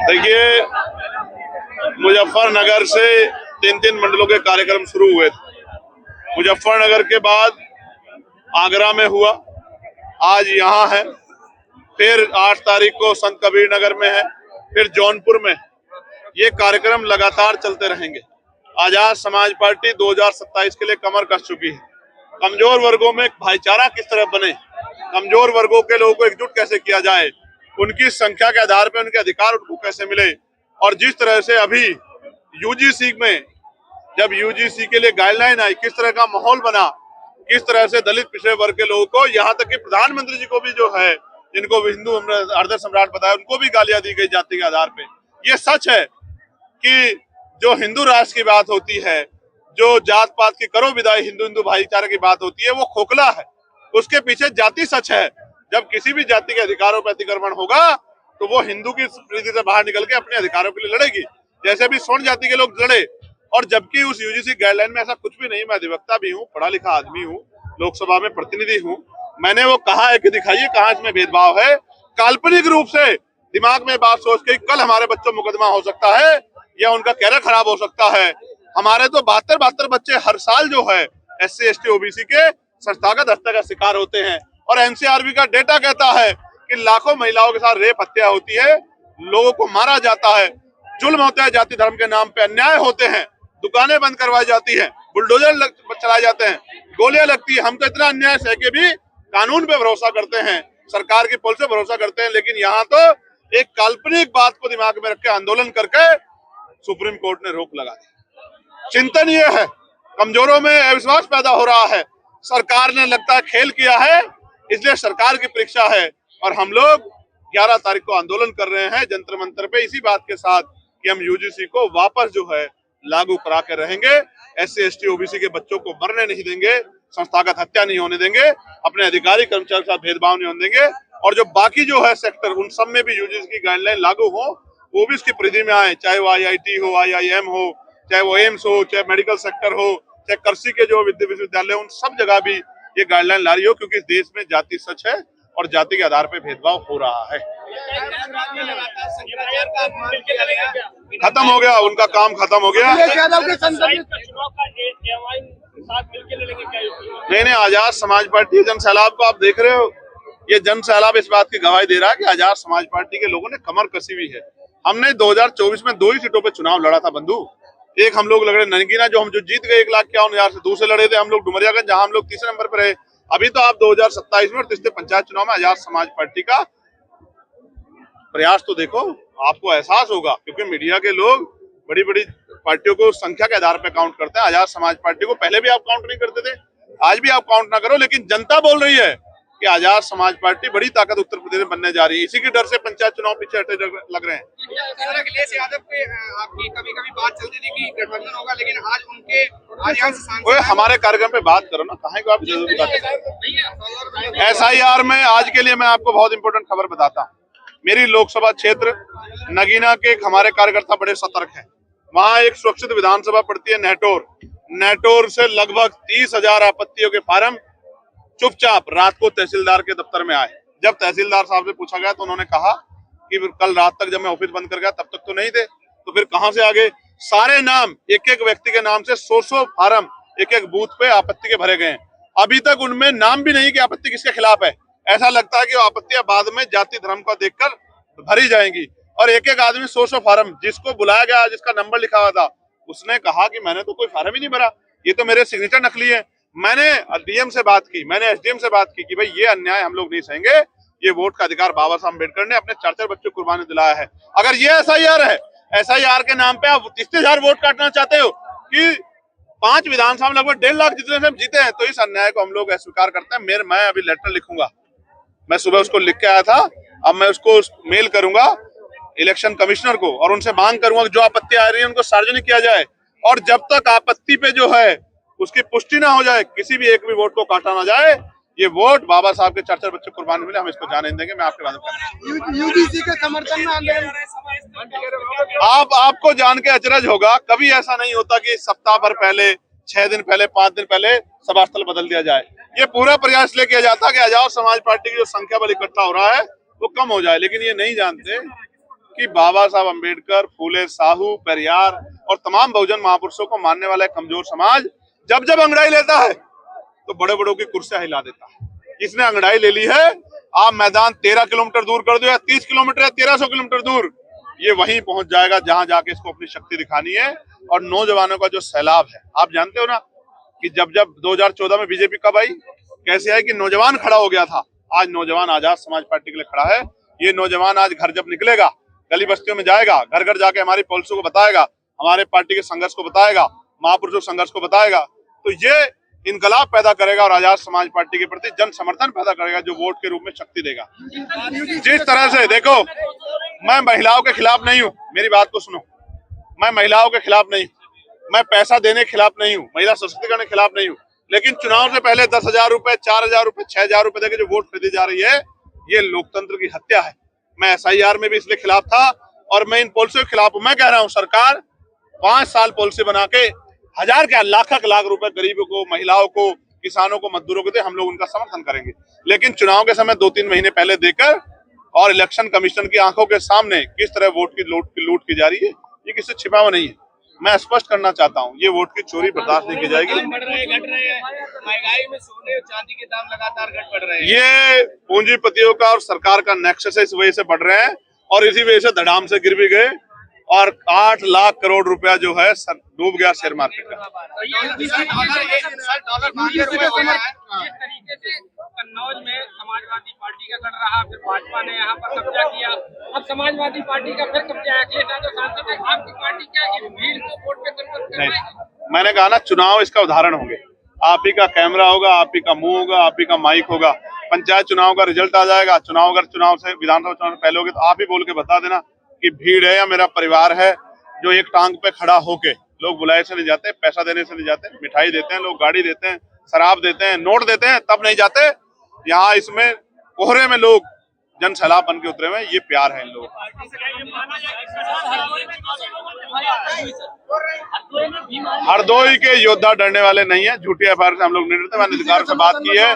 देखिए, मुजफ्फरनगर से 3 मंडलों के कार्यक्रम शुरू हुए थे। मुजफ्फरनगर के बाद आगरा में हुआ, आज यहाँ है, फिर 8 तारीख को संत कबीर नगर में है, फिर जौनपुर में। ये कार्यक्रम लगातार चलते रहेंगे। आजाद समाज पार्टी 2027 के लिए कमर कस चुकी है। कमजोर वर्गों में भाईचारा किस तरह बने, कमजोर वर्गों के लोगों को एकजुट कैसे किया जाए, उनकी संख्या के आधार पर उनके अधिकार उनको कैसे मिले, और जिस तरह से अभी यूजीसी में जब यूजीसी के लिए गाइडलाइन आई, किस तरह का माहौल बना, किस तरह से दलित पिछड़े वर्ग के लोगों को, यहाँ तक कि प्रधानमंत्री जी को भी जो है, जिनको हिंदू हृदय सम्राट बताया, उनको भी गालियां दी गई जाति के आधार पे। ये सच है कि जो हिंदू राष्ट्र की बात होती है, जो जात पात की करो विदाई, हिंदू हिंदू भाईचारे की बात होती है, वो खोखला है। उसके पीछे जाति सच है। जब किसी भी जाति के अधिकारों पर अतिक्रमण होगा तो वो हिंदू की प्रीति से बाहर निकल के अपने अधिकारों के लिए लड़ेगी, जैसे भी स्वर्ण जाति के लोग लड़े। और जबकि उस यूजीसी गाइडलाइन में ऐसा कुछ भी नहीं। मैं अधिवक्ता भी हूँ, पढ़ा लिखा आदमी हूँ, लोकसभा में प्रतिनिधि हूँ। मैंने वो कहा है कि दिखाइए कहाँ इसमें भेदभाव है। काल्पनिक रूप से दिमाग में बात सोच के कल हमारे बच्चों मुकदमा हो सकता है या उनका कैरियर खराब हो सकता है। हमारे तो 72 बच्चे हर साल जो है SC ST OBC के संस्थागत हत्या का शिकार होते हैं। और NCRB का डेटा कहता है कि लाखों महिलाओं के साथ रेप हत्या होती है, लोगों को मारा जाता है, जुल्म होता है, जाति धर्म के नाम पे अन्याय होते हैं, दुकानें बंद करवाई जाती हैं, बुलडोजर चलाए जाते हैं, गोलियां लगती है। हम तो इतना अन्याय सह के भी कानून पे भरोसा करते हैं, सरकार की पुलिस पे भरोसा करते हैं, लेकिन यहाँ तो एक काल्पनिक बात को दिमाग में रख के आंदोलन करके सुप्रीम कोर्ट ने रोक लगा दी। चिंतन ये है, कमजोरों में अविश्वास पैदा हो रहा है। सरकार ने लगता है खेल किया है, इसलिए सरकार की परीक्षा है। और हम लोग 11 तारीख को आंदोलन कर रहे हैं जंतर मंतर पे, इसी बात के साथ कि हम यूजीसी को वापस जो है लागू करा के रहेंगे। SC ST OBC के बच्चों को मरने नहीं देंगे, संस्थागत हत्या नहीं होने देंगे, अपने अधिकारी कर्मचारी के साथ भेदभाव नहीं होने देंगे। और जो बाकी जो है सेक्टर, उन सब में भी यूजीसी की गाइडलाइन लागू हो, वो भी इसकी परिधि में आए, चाहे वो IIT हो, IIM हो, चाहे वो एम्स हो, चाहे मेडिकल सेक्टर हो, चाहे कृषि के जो विश्वविद्यालय, उन सब जगह भी ये गाइडलाइन ला रही हो, क्योंकि इस देश में जाति सच है और जाति के आधार पर भेदभाव हो रहा है। खत्म हो गया, उनका काम खत्म हो गया। नहीं, आजाद समाज पार्टी जन सैलाब को आप देख रहे हो, ये जन सैलाब इस बात की गवाही दे रहा है कि आजाद समाज पार्टी के लोगों ने कमर कसी हुई है। हमने 2024 में 2 ही सीटों पे चुनाव लड़ा था बंधु। एक हम लोग लड़े ननकीना, जो हम जो जीत गए 1,51,000 से। दूसरे लड़े थे हम लोग डुमरियागंज, जहां हम लोग तीसरे नंबर पर रहे। अभी तो आप 2027 में और तीसरे पंचायत चुनाव में आजाद समाज पार्टी का प्रयास तो देखो, आपको एहसास होगा, क्योंकि मीडिया के लोग बड़ी बड़ी पार्टियों को संख्या के आधार पर काउंट करते हैं। आजाद समाज पार्टी को पहले भी आप काउंट नहीं करते थे, आज भी आप काउंट ना करो, लेकिन जनता बोल रही है कि आजाद समाज पार्टी बड़ी ताकत उत्तर प्रदेश में बनने जा रही है। इसी के डर से पंचायत चुनाव पीछे हटे लग रहे हैं। अखिलेश यादव पे आपकी कभी-कभी बात चलती थी कि गठबंधन होगा, लेकिन आज उनके ओए हमारे कार्यक्रम पे बात करो ना, कहाँ को आप जरूरी बात। SIR में आज के लिए मैं आपको बहुत इंपॉर्टेंट खबर बताता हूँ। मेरी लोकसभा क्षेत्र नगीना के हमारे कार्यकर्ता बड़े सतर्क हैं। वहाँ एक सुरक्षित विधानसभा पड़ती है नेटोर से लगभग 30,000 आपत्तियों के फार्म चुपचाप रात को तहसीलदार के दफ्तर में आए। जब तहसीलदार साहब से पूछा गया तो उन्होंने कहा कि कल रात तक जब मैं ऑफिस बंद कर गया तब तक तो नहीं थे, तो फिर कहां से आ गए। सारे नाम, एक एक व्यक्ति के नाम से 100 फार्म एक एक बूथ पे आपत्ति के भरे गए। अभी तक उनमें नाम भी नहीं कि आपत्ति किसके खिलाफ है। ऐसा लगता है कि आपत्तियां बाद में जाति धर्म को देखकर भरी जाएंगी। और एक एक आदमी 100 फार्म, जिसको बुलाया गया, जिसका नंबर लिखा हुआ था, उसने कहा कि मैंने तो कोई फार्म ही नहीं भरा, ये तो मेरे सिग्नेचर नकली है। मैंने DM से बात की, मैंने SDM से बात की कि भाई ये अन्याय हम लोग नहीं सहेंगे। ये वोट का अधिकार बाबा साहब अम्बेडकर ने अपने 4 बच्चों को कुर्बानी दिलाया है। अगर ये SIR है, SIR के नाम पे आप 30,000 वोट काटना चाहते हो कि 5 विधानसभा में लगभग 1.5 लाख जितने से हम जीते हैं, तो इस अन्याय को हम लोग अस्वीकार करते हैं। मैं अभी लेटर लिखूंगा, मैं सुबह उसको लिख के आया था, अब मैं उसको मेल करूंगा इलेक्शन कमिश्नर को और उनसे मांग करूंगा जो आपत्ति आ रही है उनको सार्वजनिक किया जाए। और जब तक आपत्ति पे जो है उसकी पुष्टि ना हो जाए, किसी भी एक भी वोट को काटा ना जाए। ये वोट बाबा साहब के 4 बच्चे कुर्बानी मिले, हम इसको जाने नहीं देंगे। मैं आपके बात यूजीसी के समर्थन में आंदोलन। आपको जान के अचरज होगा, कभी ऐसा नहीं होता कि सप्ताह भर पहले, 6 दिन पहले, 5 दिन पहले सभा स्थल बदल दिया जाए। ये पूरा प्रयास लेके किया जाता कि आजाद समाज पार्टी की जो संख्या बल इकट्ठा हो रहा है वो कम हो जाए, लेकिन ये नहीं जानते कि बाबा साहब अंबेडकर, फूले साहू, पेरियार और तमाम बहुजन महापुरुषों को मानने वाला एक कमजोर समाज जब जब अंगड़ाई लेता है तो बड़े बड़ों की कुर्सियां हिला देता है। इसने अंगड़ाई ले ली है। आप मैदान 13 किलोमीटर दूर कर दो या 30 किलोमीटर या 1300 किलोमीटर दूर, ये वहीं पहुंच जाएगा जहां जाके इसको अपनी शक्ति दिखानी है। और नौजवानों का जो सैलाब है, आप जानते हो ना कि जब 2014 में बीजेपी कब आई, कैसे आई कि नौजवान खड़ा हो गया था। आज नौजवान आजाद समाज पार्टी के लिए खड़ा है। ये नौजवान आज घर जब निकलेगा, गली बस्तियों में जाएगा, घर घर जाके हमारी पॉलिसी को बताएगा, हमारे पार्टी के संघर्ष को बताएगा, महापुरुषों के संघर्ष को बताएगा, तो ये इनकलाब पैदा करेगा और आजाद समाज पार्टी के प्रति जन समर्थन पैदा करेगा, जो वोट के रूप में शक्ति देगा। जिस तरह से देखो, मैं महिलाओं के खिलाफ नहीं हूँ, मेरी बात को सुनो, मैं महिलाओं के खिलाफ नहीं हूँ, मैं पैसा देने के खिलाफ नहीं हूँ, महिला सशक्तिकरण के खिलाफ नहीं हूँ, लेकिन चुनाव से पहले 10,000 रुपए, 4,000 रुपए, 6,000 रुपए देके जो वोट खरीदी जा रही है, ये लोकतंत्र की हत्या है। मैं SIR में भी इसलिए खिलाफ था और मैं इन पॉलिसियों के खिलाफ हूं। मैं कह रहा हूं सरकार 5 साल पॉलिसी बना के 1000 क्या लाख रुपए गरीबों को, महिलाओं को, किसानों को, मजदूरों को दे, हम लोग उनका समर्थन करेंगे। लेकिन चुनाव के समय 2-3 महीने पहले देकर और इलेक्शन कमीशन की आंखों के सामने किस तरह वोट की लूट की जा रही है, ये किसी से छिपा हुआ नहीं है। मैं स्पष्ट करना चाहता हूँ, ये वोट की चोरी बर्दाश्त नहीं की जाएगी। महंगाई में सोने और चांदी के दाम लगातार बढ़ रहे हैं। ये पूंजीपतियों का और सरकार का नेक्सस है, इस वजह से बढ़ रहे हैं और इसी वजह से धड़ाम से गिर भी गए और 8 लाख करोड़ रुपया जो है डूब गया शेयर मार्केट का। कन्नौज में समाजवादी पार्टी का गढ़ रहा, फिर भाजपा ने यहाँ पर कब्जा किया, अब समाजवादी पार्टी का फिर कब्जा है। अखिलेश यादव सांसद है, आपकी पार्टी क्या है, भीड़ को वोट पे कन्वर्ट कर पाएगी? मैंने कहा ना, चुनाव इसका उदाहरण होंगे। आप ही का कैमरा होगा, आप ही का मुंह होगा, आप ही का माइक होगा। पंचायत चुनाव का रिजल्ट आ जाएगा, अगर चुनाव से विधानसभा चुनाव पहले होगे तो आप ही बोल के बता देना कि भीड़ है या मेरा परिवार है जो एक टांग पे खड़ा होके, लोग बुलाए से नहीं जाते, पैसा देने से नहीं जाते, मिठाई देते हैं लोग, गाड़ी देते हैं, शराब देते हैं, नोट देते हैं, तब नहीं जाते। यहाँ इसमें कोहरे में लोग जन सैलाब बन के उतरे हुए हैं, ये प्यार है इन लोगों का। हरदोई के योद्धा डरने वाले नहीं है, झूठी एफआईआर से हम लोग नहीं डरते। मैंने अधिकारियों से बात की है,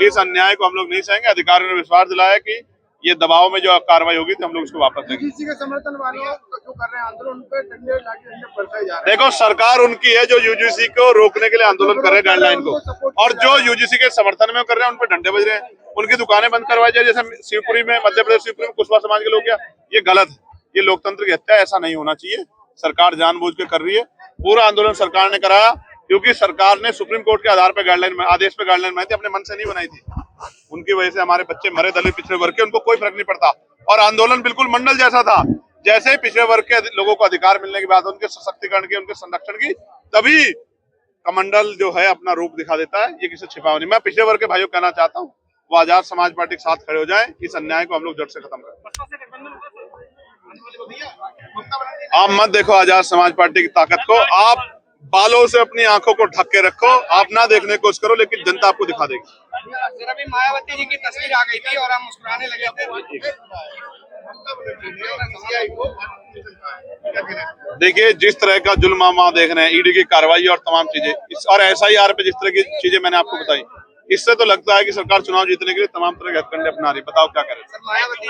इस अन्याय को हम लोग नहीं सहेंगे। अधिकारियों ने विश्वास दिलाया कि ये दबाव में जो कार्रवाई होगी तो हम लोग उसको वापस देंगे। यूजीसी के समर्थन वालों जो कर रहे हैं आंदोलन, उन पे डंडे लाठी बरसाए जा रहे हैं। देखो, सरकार उनकी है जो यूजीसी को रोकने के लिए आंदोलन कर रहे हैं, गाइडलाइन को, और जो यूजीसी के समर्थन में कर रहे हैं उन पर डंडे बज रहे हैं। उनकी दुकानें बंद करवाई जाए, जैसे शिवपुरी में, मध्य प्रदेश शिवपुरी में कुशवाहा समाज के लोग किया, ये गलत है, ये लोकतंत्र की हत्या, ऐसा नहीं होना चाहिए। सरकार जानबूझ के कर रही है। पूरा आंदोलन सरकार ने कराया क्योंकि सरकार ने सुप्रीम कोर्ट के आधार पर गाइडलाइन में, आदेश पे गाइडलाइन बनाई थी, अपने मन से नहीं बनाई थी। उनकी वजह से हमारे बच्चे मरे, दलित पिछड़े वर्ग के, उनको कोई फर्क नहीं पड़ता। और आंदोलन बिल्कुल मंडल जैसा था, जैसे ही पिछड़े वर्ग के लोगों को अधिकार मिलने के बाद, उनके सशक्तिकरण की, उनके संरक्षण की, तभी कमंडल जो है अपना रूप दिखा देता है। ये किसी छिपा नहीं। मैं पिछड़े वर्ग के भाइयों को कहना चाहता हूँ, वो आजाद समाज पार्टी के साथ खड़े हो जाएं, इस अन्याय को हम लोग जड़ से खत्म करें। आप मत देखो आजाद समाज पार्टी की ताकत को, आप बालों से अपनी आंखों को ढक के रखो, आप ना देखने की कोशिश करो, लेकिन जनता आपको दिखा देगी। अभी मायावती जी की तस्वीर आ गई थी और हम मुस्कुराने लगे थे। देखिए, जिस तरह का जुल्म हम देख रहे हैं, ईडी की कार्रवाई और तमाम चीजें, और SIR पे जिस तरह की चीजें मैंने आपको बताई, इससे तो लगता है कि सरकार चुनाव जीतने के लिए तमाम तरह के हथकंडे अपना रही। बताओ क्या करें। मायावती